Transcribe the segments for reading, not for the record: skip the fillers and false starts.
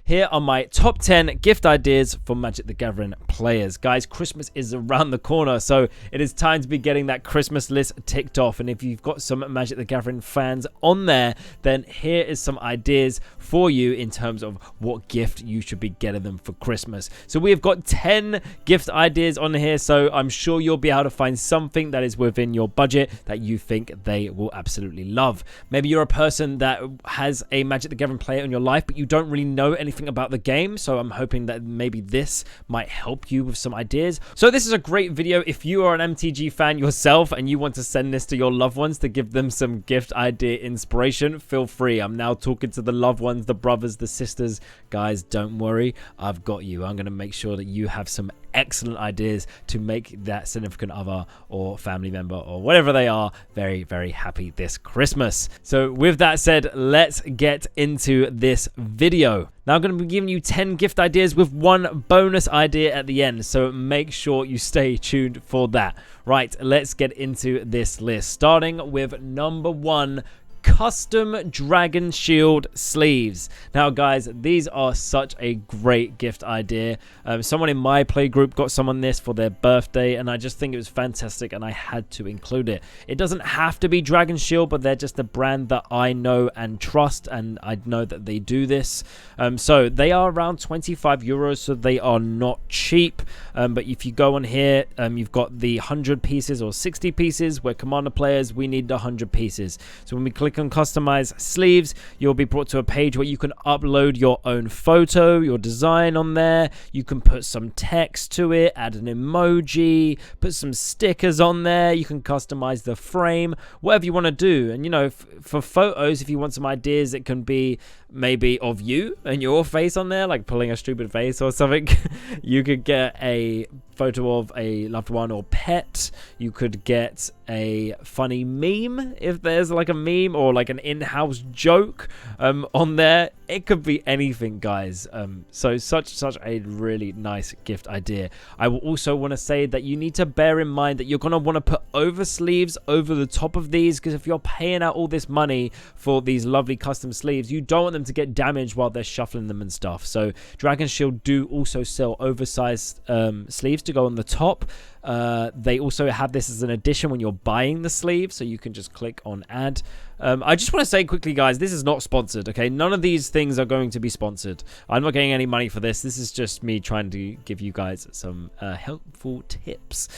here are my top 10 gift ideas for Magic the Gathering players. Guys, Christmas is around the corner, so it is time to be getting that Christmas list ticked off. And if you've got some Magic the Gathering fans on there, then here is some ideas for you in terms of what gift you should be getting them for Christmas. So we have got 10 gift ideas on here, so I'm sure you'll be able to find something that is within your budget that you think they will absolutely love. Maybe you're a person that has a Magic the Gathering player in your life, but you don't really know anything about the game, so I'm hoping that maybe this might help you with some ideas. So this is a great video if you are an MTG fan yourself and you want to send this to your loved ones to give them some gift idea inspiration. Feel free. I'm now talking to the loved ones, the brothers, the sisters. Guys, don't worry, I've got you. I'm going to make sure that you have some excellent ideas to make that significant other or family member or whatever they are very, very happy this Christmas. So with that said, let's get into this video. Now I'm going to be giving you 10 gift ideas with one bonus idea at the end, so make sure you stay tuned for that. Right, let's get into this list, starting with number 1, custom Dragon Shield sleeves. Now guys, these are such a great gift idea. Someone in my play group got someone this for their birthday, and I just think it was fantastic and I had to include it. It doesn't have to be Dragon Shield, but they're just a brand that I know and trust, and I know that they do this. So they are around 25 euros, so they are not cheap. But if you go on here, you've got the 100 pieces or 60 pieces. We're Commander players, we need the 100 pieces. So when we click on customize sleeves, you'll be brought to a page where you can upload your own photo, your design on there. You can put some text to it, add an emoji, put some stickers on there. You can customize the frame, whatever you want to do. And you know, for photos, if you want some ideas, it can be maybe of you and your face on there, like pulling a stupid face or something. You could get a photo of a loved one or pet. You could get a funny meme if there's like a meme or like an in-house joke on there. It could be anything, guys. So such a really nice gift idea. I will also want to say that you need to bear in mind that you're going to want to put over sleeves over the top of these, because if you're paying out all this money for these lovely custom sleeves, you don't want them to get damaged while they're shuffling them and stuff. So Dragon Shield do also sell oversized sleeves to go on the top. They also have this as an addition when you're buying the sleeve, so you can just click on add. I just want to say quickly, guys, this is not sponsored, okay? None of these things are going to be sponsored. I'm not getting any money for this. This is just me trying to give you guys some helpful tips.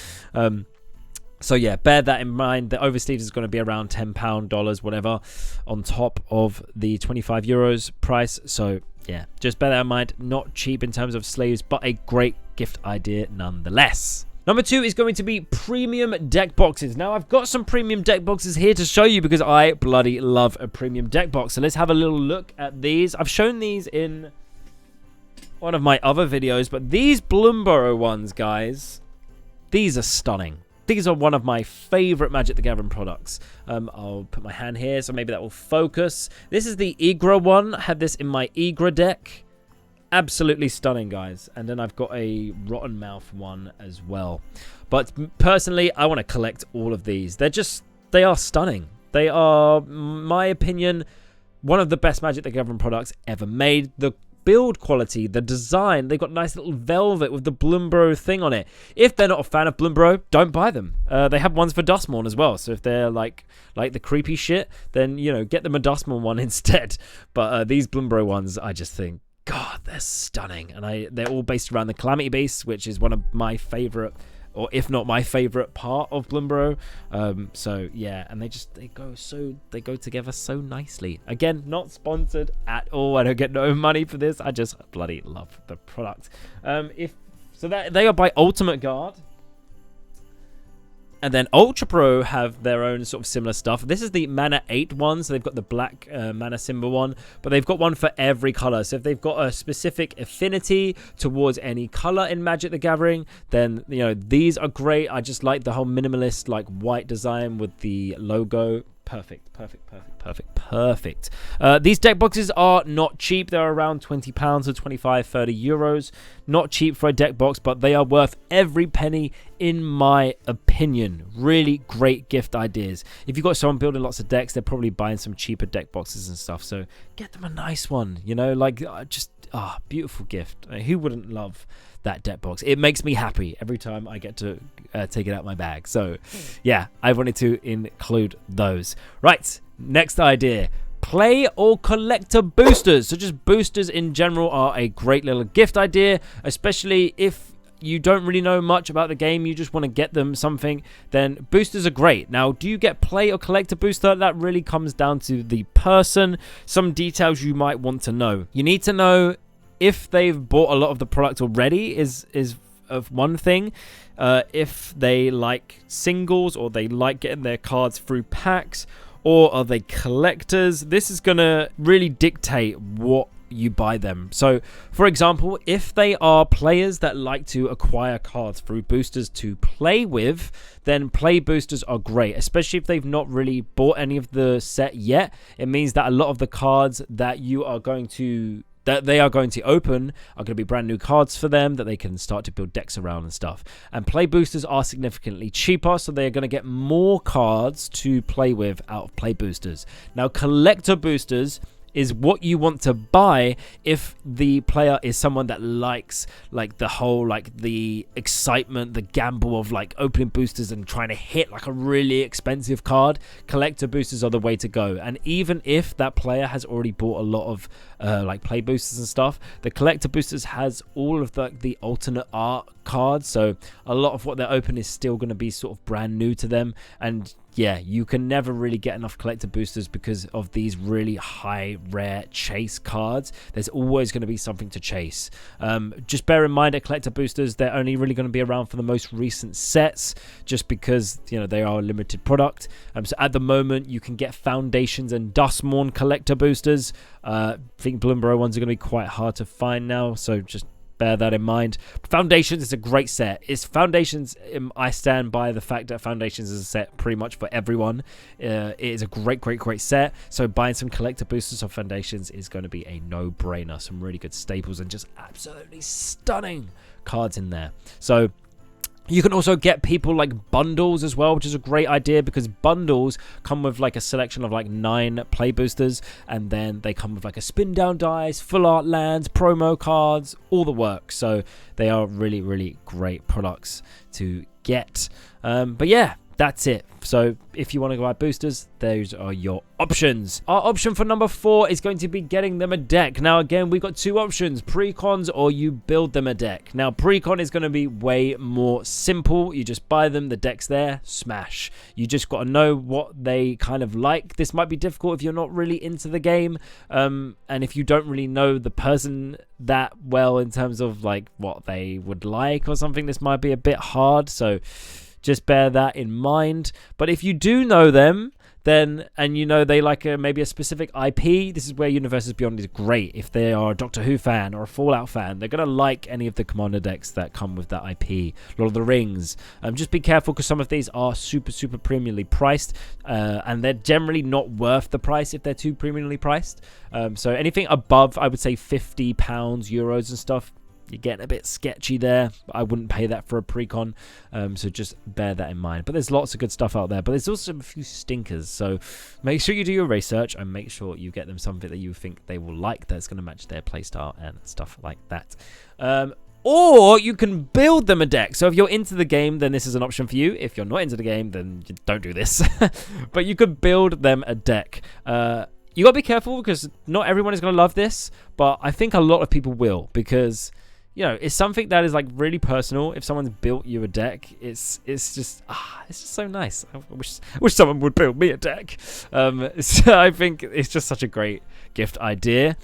So yeah, bear that in mind. The oversleeves is going to be around £10, whatever, on top of the 25 euros price. So yeah, just bear that in mind. Not cheap in terms of sleeves, but a great gift idea nonetheless. Number 2 is going to be premium deck boxes. Now, I've got some premium deck boxes here to show you because I bloody love a premium deck box. So let's have a little look at these. I've shown these in one of my other videos, but these Bloomborough ones, guys, these are stunning. These are one of my favorite Magic the Gathering products. I'll put my hand here, so maybe that will focus. This is the Igra one. I had this in my Igra deck. Absolutely stunning, guys. And then I've got a Rotten Mouth one as well. But personally, I want to collect all of these. They are stunning. They are, my opinion, one of the best Magic the Gathering products ever made. The build quality, the design, they've got nice little velvet with the Bloomborough thing on it. If they're not a fan of Bloomborough, don't buy them. They have ones for Dustmourn as well, so if they're like the creepy shit, then, you know, get them a Dustmourn one instead. But these Bloomborough ones, I just think, God, they're stunning. And they're all based around the Calamity Beast, which is one of my favorite, or if not my favorite part of Bloomborough. So yeah, and they go together so nicely. Again, not sponsored at all. I don't get no money for this. I just bloody love the product. They are by Ultimate Guard. And then Ultra Pro have their own sort of similar stuff. This is the Mana 8 one, so they've got the black Mana symbol one, but they've got one for every color. So if they've got a specific affinity towards any color in Magic the Gathering, then, you know, these are great. I just like the whole minimalist, like, white design with the logo. Perfect. These deck boxes are not cheap. They're around £20 or 25, 30 euros. Not cheap for a deck box, but they are worth every penny in my opinion. Really great gift ideas. If you've got someone building lots of decks, they're probably buying some cheaper deck boxes and stuff. So get them a nice one, you know, like just beautiful gift. Who wouldn't love that deck box? It makes me happy every time I get to take it out my bag. So yeah, I wanted to include those. Right, next idea. Play or collector boosters. So just boosters in general are a great little gift idea, especially if you don't really know much about the game, you just want to get them something, then boosters are great. Now, do you get play or collector booster? That really comes down to the person. Some details you might want to know. You need to know if they've bought a lot of the product already is of one thing. If they like singles or they like getting their cards through packs, or are they collectors? This is going to really dictate what you buy them. So, for example, if they are players that like to acquire cards through boosters to play with, then play boosters are great, especially if they've not really bought any of the set yet. It means that a lot of the cards that they are going to open are going to be brand new cards for them that they can start to build decks around and stuff. And play boosters are significantly cheaper, so they're going to get more cards to play with out of play boosters. Now, collector boosters is what you want to buy if the player is someone that likes like the whole the excitement, the gamble of like opening boosters and trying to hit like a really expensive card. Collector boosters are the way to go. And even if that player has already bought a lot of like play boosters and stuff, the collector boosters has all of the alternate art cards, so a lot of what they're open is still going to be sort of brand new to them. And yeah, you can never really get enough collector boosters because of these really high rare chase cards. There's always going to be something to chase. Just bear in mind that collector boosters, they're only really going to be around for the most recent sets, just because they are a limited product. So at the moment you can get Foundations and Dustmourn collector boosters. I think Blue and Burrow ones are going to be quite hard to find now, so just bear that in mind. Foundations is a great set. I stand by the fact that Foundations is a set pretty much for everyone. It is a great set. So buying some collector boosters of Foundations is going to be a no-brainer. Some really good staples and just absolutely stunning cards in there. So you can also get people like bundles as well, which is a great idea because bundles come with like a selection of like 9 play boosters, and then they come with like a spin down dice, full art lands, promo cards, all the works. So they are really, really great products to get. But yeah, that's it. So if you want to go buy boosters, those are your options. Our option for number 4 is going to be getting them a deck. Now again, we've got 2 options, precons or you build them a deck. Now precon is going to be way more simple. You just buy them, the deck's there, smash. You just got to know what they kind of like. This might be difficult if you're not really into the game, and if you don't really know the person that well in terms of like what they would like or something, this might be a bit hard. So just bear that in mind. But if you do know them, then, and they like maybe a specific IP, this is where Universes Beyond is great. If they are a Doctor Who fan or a Fallout fan, they're going to like any of the Commander decks that come with that IP. Lord of the Rings. Just be careful because some of these are super premiumly priced, and they're generally not worth the price if they're too premiumly priced. So anything above, I would say £50, euros and stuff, you're getting a bit sketchy there. I wouldn't pay that for a precon, so just bear that in mind. But there's lots of good stuff out there, but there's also a few stinkers, so make sure you do your research and make sure you get them something that you think they will like, that's going to match their playstyle and stuff like that. Or you can build them a deck. So if you're into the game, then this is an option for you. If you're not into the game, then don't do this. But you could build them a deck. You got to be careful because not everyone is going to love this, but I think a lot of people will, because it's something that is like really personal. If someone's built you a deck, it's just so nice. I wish someone would build me a deck. So I think it's just such a great gift idea.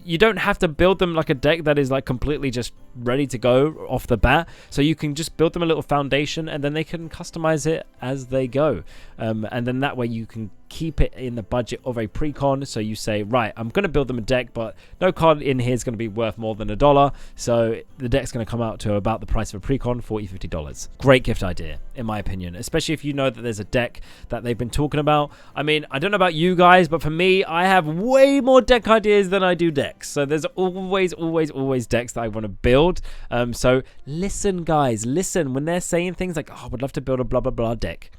You don't have to build them like a deck that is like completely just ready to go off the bat. So you can just build them a little foundation, and then they can customize it as they go. And then that way you can keep it in the budget of a precon. So you say, right, I'm going to build them a deck, but no card in here is going to be worth more than $1. So the deck's going to come out to about the price of a precon, $40-50. Great gift idea, in my opinion, especially if you know that there's a deck that they've been talking about. I mean, I don't know about you guys, but for me, I have way more deck ideas than I do decks. So there's always decks that I want to build. So listen, guys, listen when they're saying things like, oh, I would love to build a blah blah blah deck.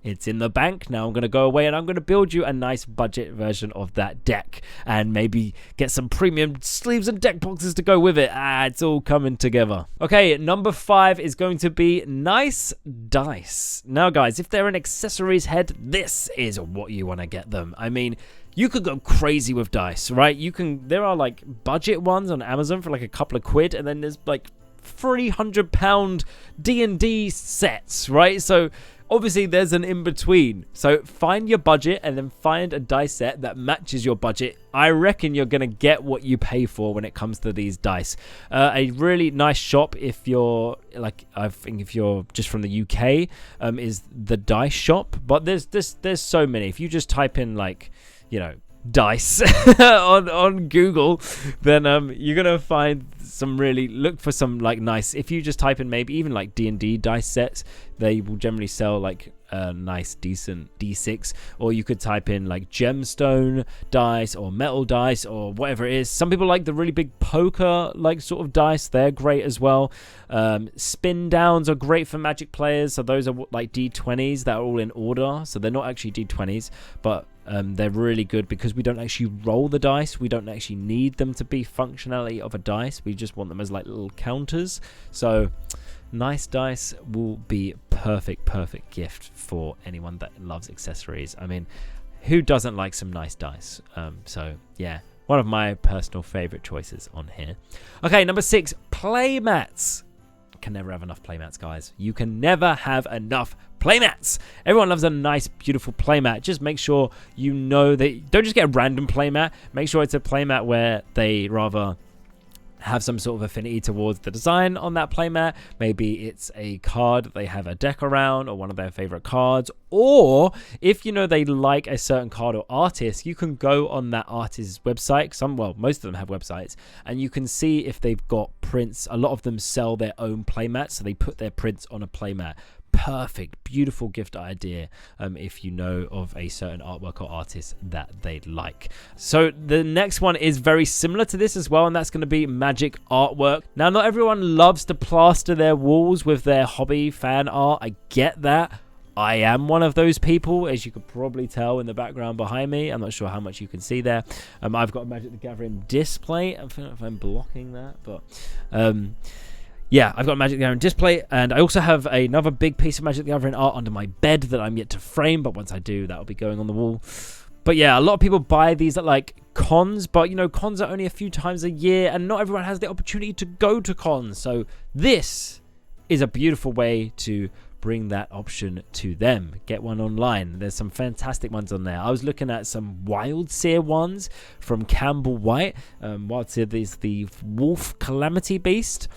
It's in the bank. Now I'm going to go away and I'm going to build you a nice budget version of that deck and maybe get some premium sleeves and deck boxes to go with it. It's all coming together. Okay, number 5 is going to be nice dice. Now, guys, if they're an accessories head, this is what you want to get them. I mean, you could go crazy with dice, right? There are like budget ones on Amazon for like a couple of quid, and then there's like £300 D&D sets, right? So obviously there's an in-between. So find your budget and then find a dice set that matches your budget. I reckon you're going to get what you pay for when it comes to these dice. A really nice shop, if you're like, I think if you're just from the UK, is the Dice Shop. But there's so many. If you just type in like, you know, dice on Google, then you're gonna find some really, look for some like nice, if you just type in maybe even like D&D dice sets, they will generally sell like a nice decent D6, or you could type in like gemstone dice or metal dice or whatever it is. Some people like the really big poker like sort of dice, they're great as well. Spin downs are great for Magic players, so those are like D20s that are all in order, so they're not actually D20s, but they're really good because we don't actually roll the dice. We don't actually need them to be functionality of a dice. We just want them as like little counters. So nice dice will be perfect gift for anyone that loves accessories. I mean, who doesn't like some nice dice? So yeah, one of my personal favorite choices on here. Okay, number 6, Playmats. Can never have enough Playmats, guys. You can never have enough Playmats. Everyone loves a nice, beautiful playmat. Just make sure you know that, don't just get a random playmat. Make sure it's a playmat where they rather have some sort of affinity towards the design on that playmat. Maybe it's a card they have a deck around, or one of their favorite cards, or if you know they like a certain card or artist, you can go on that artist's website. Most of them have websites, and you can see if they've got prints. A lot of them sell their own playmats, so they put their prints on a playmat. Perfect, beautiful gift idea if you know of a certain artwork or artist that they'd like. So the next one is very similar to this as well, and that's going to be Magic Artwork. Now, not everyone loves to plaster their walls with their hobby fan art. I get that. I am one of those people, as you could probably tell in the background behind me. I'm not sure how much you can see there. I've got a Magic the Gathering display. I don't know if I'm blocking that, but yeah, I've got Magic the Gathering display, and I also have another big piece of Magic the Gathering art under my bed that I'm yet to frame, but once I do, that'll be going on the wall. But yeah, a lot of people buy these at like cons, but you know, cons are only a few times a year, and not everyone has the opportunity to go to cons. So this is a beautiful way to bring that option to them. Get one online. There's some fantastic ones on there. I was looking at some Wild Seer ones from Campbell White. Wild Seer is the Wolf Calamity Beast.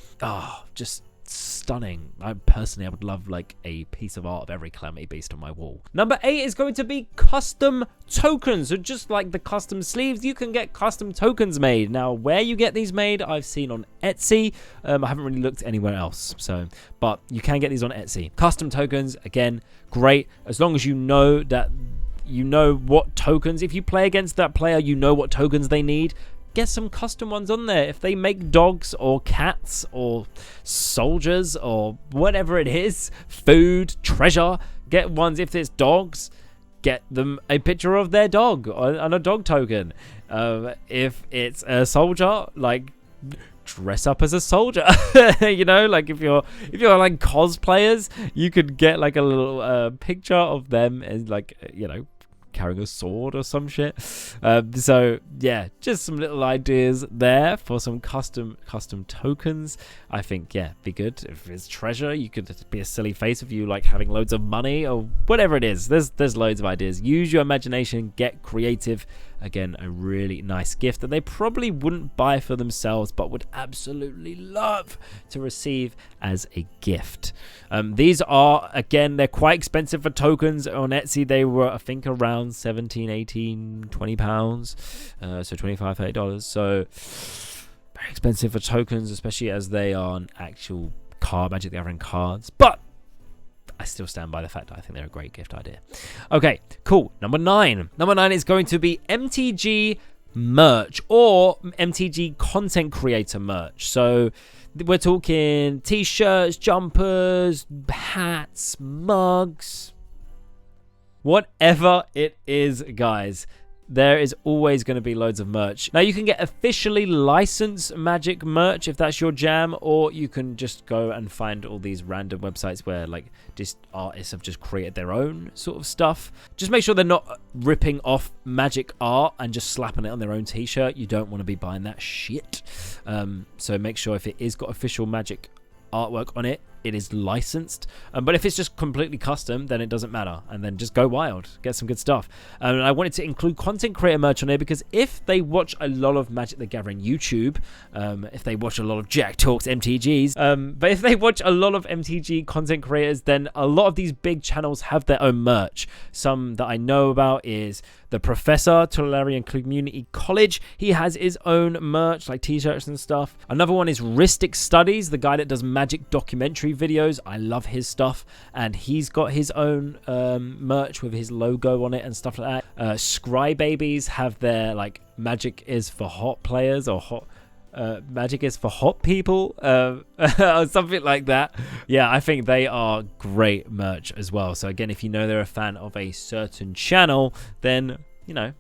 Just stunning. I would love like a piece of art of every Calamity Beast on my wall. Number 8 is going to be custom tokens. So just like the custom sleeves, you can get custom tokens made. Now, where you get these made, I've seen on Etsy. I haven't really looked anywhere else, but you can get these on Etsy. Custom tokens, again, great, as long as you know that you know what tokens. If you play against that player, you know what tokens they need. Get some custom ones on there. If they make dogs or cats or soldiers or whatever it is, food, treasure, get ones. If it's dogs, get them a picture of their dog on a dog token. If it's a soldier, like dress up as a soldier. You know, like if you're like cosplayers, you could get like a little picture of them and like, you know, carrying a sword or some shit. So yeah, just some little ideas there for some custom tokens. I think, yeah, be good. If it's treasure, you could be a silly face of you like having loads of money or whatever it is. There's loads of ideas. Use your imagination, get creative. Again, a really nice gift that they probably wouldn't buy for themselves, but would absolutely love to receive as a gift. These are, again, they're quite expensive for tokens. On Etsy, they were, I think, around 17, 18, 20 pounds. So $25, $30. So very expensive for tokens, especially as they are an actual card, Magic the Gathering cards. But I still stand by the fact that I think they're a great gift idea. Okay, cool. Number 9. Number 9 is going to be MTG merch or MTG content creator merch. So we're talking t-shirts, jumpers, hats, mugs, Whatever it is, guys, there is always going to be loads of merch. Now, you can get officially licensed Magic merch if that's your jam, or you can just go and find all these random websites where like just artists have just created their own sort of stuff. Just make sure they're not ripping off Magic art and just slapping it on their own t-shirt. You don't want to be buying that shit. So make sure if it is got official Magic artwork on it, it is licensed. But if it's just completely custom, then it doesn't matter, and then just go wild, get some good stuff. And I wanted to include content creator merch on here because if they watch a lot of Magic the Gathering YouTube, if they watch a lot of Jack Talks MTGs, but if they watch a lot of MTG content creators, then a lot of these big channels have their own merch. Some that I know about is the Professor, Tolarian Community College. He has his own merch, like t-shirts and stuff. Another one is Ristic Studies, the guy that does Magic documentary videos. I love his stuff, and he's got his own merch with his logo on it and stuff like that. Scry Babies have their like Magic is for hot players, or hot Magic is for hot people, or something like that. Yeah, I think they are great merch as well. So again, if you know they're a fan of a certain channel, then you know,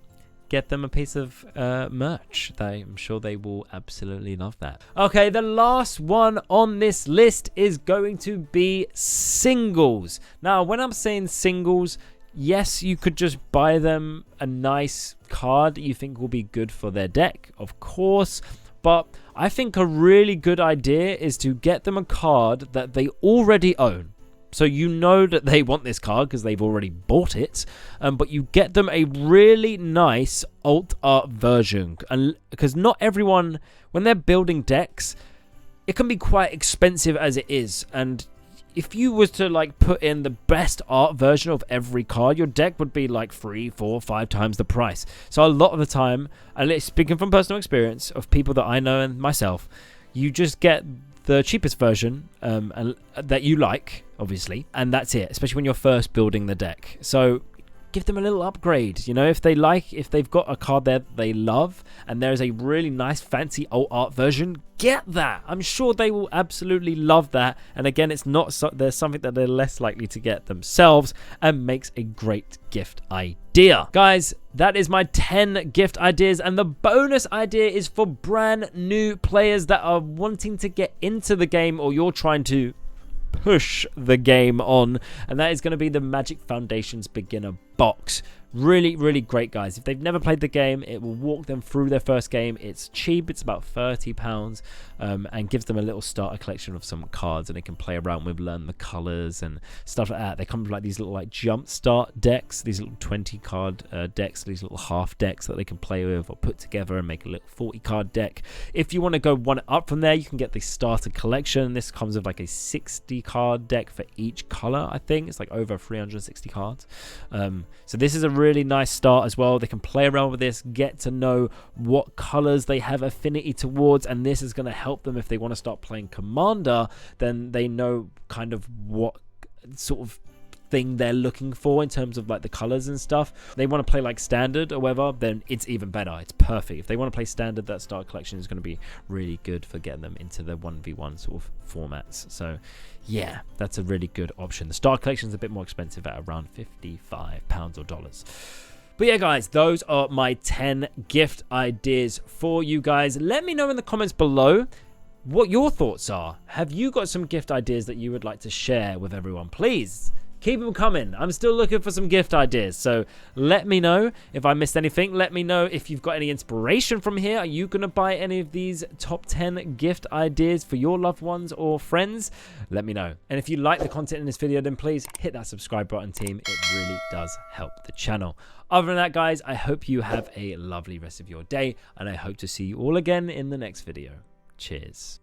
get them a piece of merch. I'm sure they will absolutely love that. Okay, the last one on this list is going to be singles. Now, when I'm saying singles, yes, you could just buy them a nice card that you think will be good for their deck, of course. But I think a really good idea is to get them a card that they already own. So you know that they want this card because they've already bought it, but you get them a really nice alt art version. And because not everyone, when they're building decks, it can be quite expensive as it is. And if you was to like put in the best art version of every card, your deck would be like 3, 4, 5 times the price. So a lot of the time, and speaking from personal experience of people that I know and myself, you just get the cheapest version that you like, obviously, and that's it, especially when you're first building the deck. So give them a little upgrade, you know, if they've got a card there they love and there's a really nice fancy alt art version, get that. I'm sure they will absolutely love that. And again, it's not there's something that they're less likely to get themselves, and makes a great gift idea. Guys, that is my 10 gift ideas, and the bonus idea is for brand new players that are wanting to get into the game, or you're trying to push the game on, and that is going to be the Magic Foundations beginner box. Really, really great, guys. If they've never played the game, it will walk them through their first game. It's cheap. It's about £30, and gives them a little starter collection of some cards, and they can play around with, learn the colors and stuff like that. They come with like these little like jump start decks, these little 20 card decks, these little half decks that they can play with or put together and make a little 40 card deck. If you want to go one up from there, you can get the starter collection. This comes with like a 60 card deck for each color. I think it's like over 360 cards. So this is a really nice start as well. They can play around with this, get to know what colors they have affinity towards, and this is going to help them if they want to start playing Commander. Then they know kind of what sort of thing they're looking for in terms of like the colors and stuff. They want to play like standard or whatever, then it's even better. It's perfect. If they want to play standard, that start collection is going to be really good for getting them into the 1v1 sort of formats. So yeah, that's a really good option. The start collection is a bit more expensive at around £55 or dollars. But yeah, guys, those are my 10 gift ideas for you guys. Let me know in the comments below what your thoughts are. Have you got some gift ideas that you would like to share with everyone? Please keep them coming. I'm still looking for some gift ideas. So let me know if I missed anything. Let me know if you've got any inspiration from here. Are you going to buy any of these top 10 gift ideas for your loved ones or friends? Let me know. And if you like the content in this video, then please hit that subscribe button, team. It really does help the channel. Other than that, guys, I hope you have a lovely rest of your day, and I hope to see you all again in the next video. Cheers.